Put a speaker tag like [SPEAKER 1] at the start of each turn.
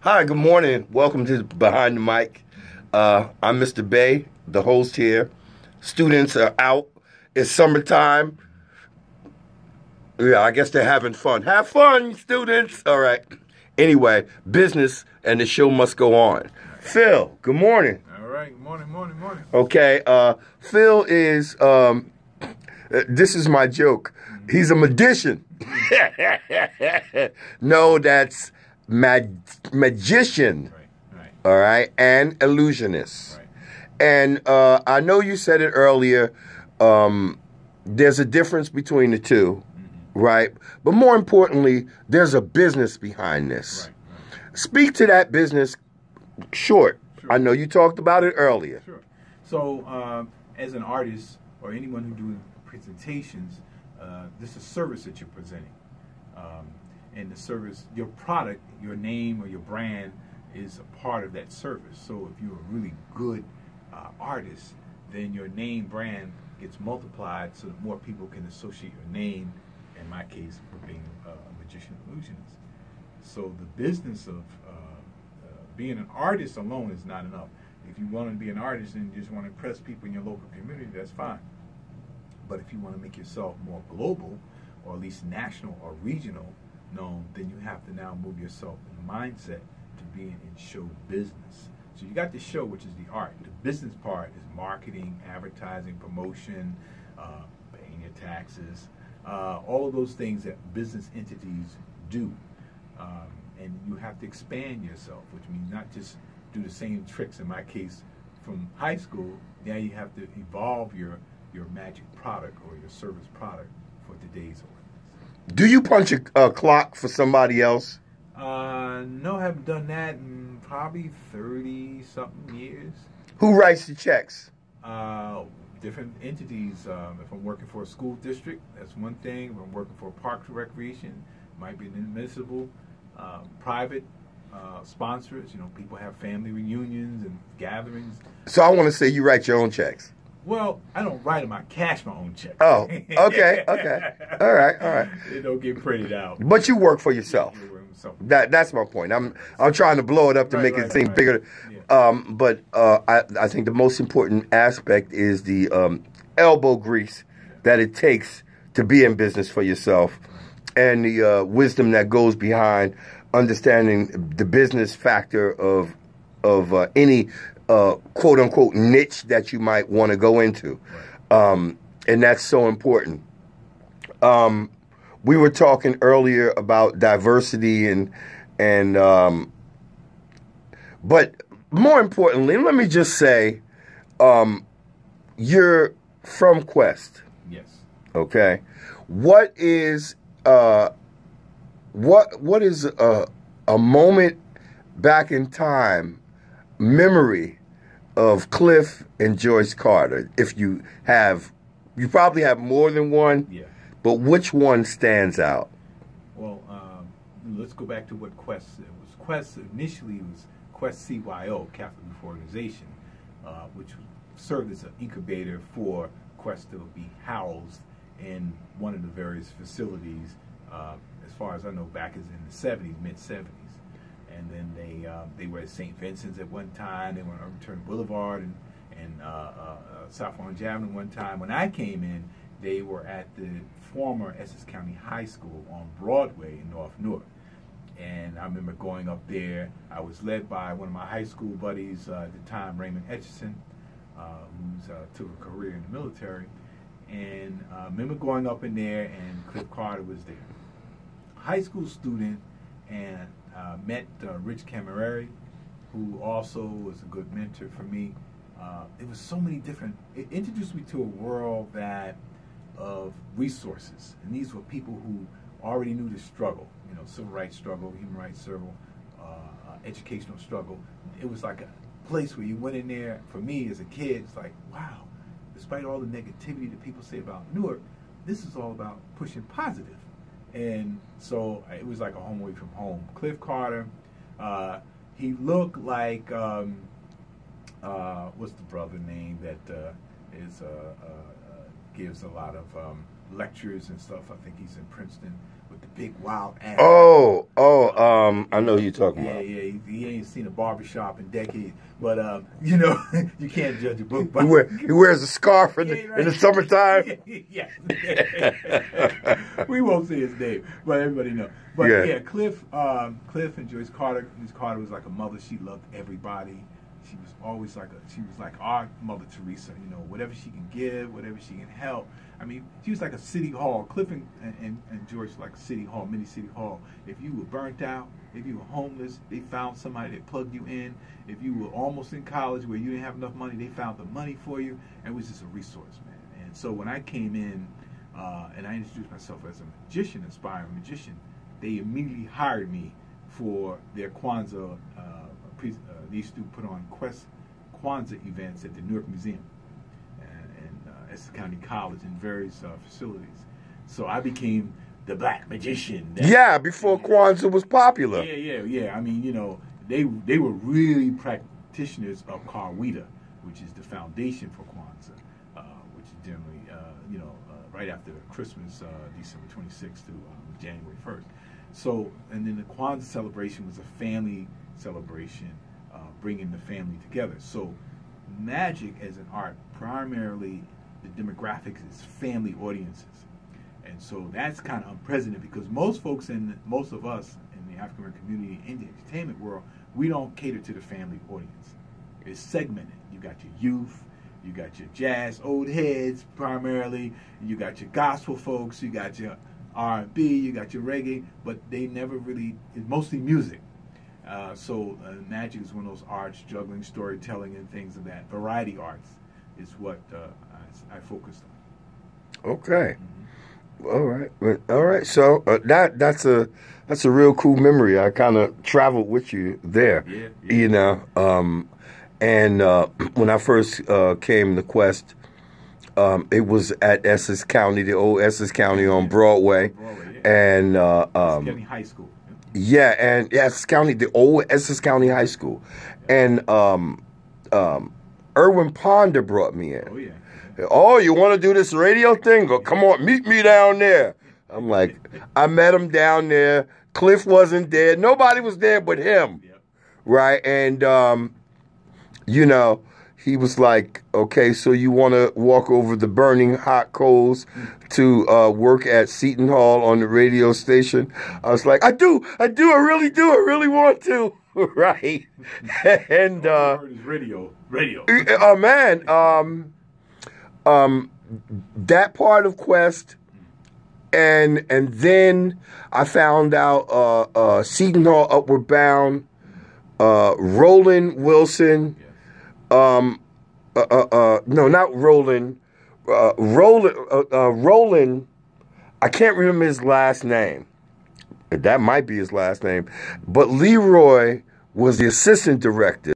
[SPEAKER 1] Hi, good morning. Welcome to Behind the Mic. I'm Mr. Bay, the host here. Students are out. It's summertime. Yeah, I guess they're having fun. Have fun, students. All right. Anyway, business and the show must go on. Phil, good morning.
[SPEAKER 2] All right. Morning.
[SPEAKER 1] Okay. Phil is, this is my joke. He's a magician. No, that's magician.
[SPEAKER 2] Right.
[SPEAKER 1] All right. And illusionist.
[SPEAKER 2] Right.
[SPEAKER 1] And I know you said it earlier. There's a difference between the two. Right? But more importantly, there's a business behind this.
[SPEAKER 2] Right.
[SPEAKER 1] Speak to that business short. Sure. I know you talked about it earlier.
[SPEAKER 2] Sure. So, as an artist or anyone who doing presentations, this is a service that you're presenting. And the service, your product, your name or your brand is a part of that service. So if you're a really good artist, then your name brand gets multiplied so that more people can associate your name, in my case, for being a magician illusionist. So the business of being an artist alone is not enough. If you want to be an artist and you just want to impress people in your local community, that's fine. But if you want to make yourself more global, or at least national or regional known, then you have to now move yourself in the mindset to being in show business. So you got the show, which is the art. The business part is marketing, advertising, promotion, paying your taxes, all of those things that business entities do. And you have to expand yourself, which means not just do the same tricks, in my case, from high school. Now you have to evolve your magic product or your service product for today's audience.
[SPEAKER 1] Do you punch a clock for somebody else?
[SPEAKER 2] No, I haven't done that in probably 30-something years.
[SPEAKER 1] Who writes the checks?
[SPEAKER 2] Different entities. If I'm working for a school district, that's one thing. If I'm working for Parks and Recreation, might be an municipal, private sponsors. You know, people have family reunions and gatherings.
[SPEAKER 1] So I want to say you write your own checks.
[SPEAKER 2] Well, I don't write them. I cash my own checks.
[SPEAKER 1] Oh, okay. All right.
[SPEAKER 2] They don't get printed out.
[SPEAKER 1] But you work for yourself. That's my point. I'm trying to blow it up to make it seem bigger. Yeah. But I think the most important aspect is the elbow grease that it takes to be in business for yourself, and the wisdom that goes behind understanding the business factor of any quote unquote niche that you might want to go into, and that's so important. We were talking earlier about diversity and but more importantly, let me just say, you're from Quest.
[SPEAKER 2] Yes.
[SPEAKER 1] Okay. What is a moment back in time memory of Cliff and Joyce Carter? If you probably have more than one.
[SPEAKER 2] Yeah. But
[SPEAKER 1] which one stands out?
[SPEAKER 2] Well, let's go back to what Quest was. Quest initially was Quest CYO, Catholic Youth Organization, which served as an incubator for Quest to be housed in one of the various facilities, as far as I know, back in the 70s, mid-70s. And then they were at St. Vincent's at one time. They were on Return Boulevard and South Orange Avenue one time. When I came in, they were at the former Essex County High School on Broadway in North Newark. And I remember going up there. I was led by one of my high school buddies at the time, Raymond Etchison, who took a career in the military. And I remember going up in there, and Cliff Carter was there. High school student, and met Rich Camerari, who also was a good mentor for me. It was so many different, it introduced me to a world of resources. And these were people who already knew the struggle, you know, civil rights struggle, human rights struggle, educational struggle. It was like a place where you went in there, for me as a kid, it's like, wow, despite all the negativity that people say about Newark, this is all about pushing positive. And so it was like a home away from home. Cliff Carter, he looked like, what's the brother name that gives a lot of lectures and stuff. I think he's in Princeton. with the big wild ass.
[SPEAKER 1] I know who you're talking about.
[SPEAKER 2] Yeah. He ain't seen a barbershop in decades. But, you know, you can't judge a book by...
[SPEAKER 1] He wears a scarf in the summertime.
[SPEAKER 2] Yeah. We won't say his name, but everybody knows. But, yeah, Cliff and Joyce Carter. Miss Carter was like a mother. She loved everybody. She was always she was like our Mother Teresa, you know, whatever she can give, whatever she can help. I mean, she was like a city hall. Cliff and George were like a city hall, mini city hall. If you were burnt out, if you were homeless, they found somebody that plugged you in. If you were almost in college where you didn't have enough money, they found the money for you. And it was just a resource, man. And so when I came in and I introduced myself as a magician, aspiring magician, they immediately hired me for their Kwanzaa. They used to put on Kwanzaa events at the Newark Museum and Essex County College and various facilities. So I became the black magician.
[SPEAKER 1] Before Kwanzaa was popular.
[SPEAKER 2] Yeah. I mean, you know, they were really practitioners of Kawita, which is the foundation for Kwanzaa, which is generally, right after Christmas, December 26th to January 1st. So, and then the Kwanzaa celebration was a family celebration, bringing the family together. So magic as an art, primarily the demographics is family audiences. And so that's kind of unprecedented because most of us in the African American community in the entertainment world, we don't cater to the family audience. It's segmented. You got your youth, you got your jazz old heads primarily, you got your gospel folks, you got your R&B, you got your reggae, but they never really, it's mostly music. So magic is one of those arts, juggling, storytelling, and things of that. Variety arts is what I focused on.
[SPEAKER 1] Okay. Mm-hmm. All right. So that's a real cool memory. I kind of traveled with you there. Yeah. You know, and when I first came to Quest, it was at Essex County, the old Essex County on Broadway, and
[SPEAKER 2] Essex County High School.
[SPEAKER 1] Yeah, and Essex County, the old Essex County High School, and Erwin Ponder brought me in.
[SPEAKER 2] Oh yeah.
[SPEAKER 1] Oh, you want to do this radio thing? Go, come on, meet me down there. I'm like, I met him down there. Cliff wasn't there. Nobody was there but him, right? And you know, he was like, okay, so you want to walk over the burning hot coals to work at Seton Hall on the radio station? I was like, I do, I really do, I really want to, right? And
[SPEAKER 2] radio.
[SPEAKER 1] Man, that part of Quest, and then I found out Seton Hall, Upward Bound, Roland Wilson. No, not Roland. Roland, I can't remember his last name. That might be his last name. But Leroy was the assistant director.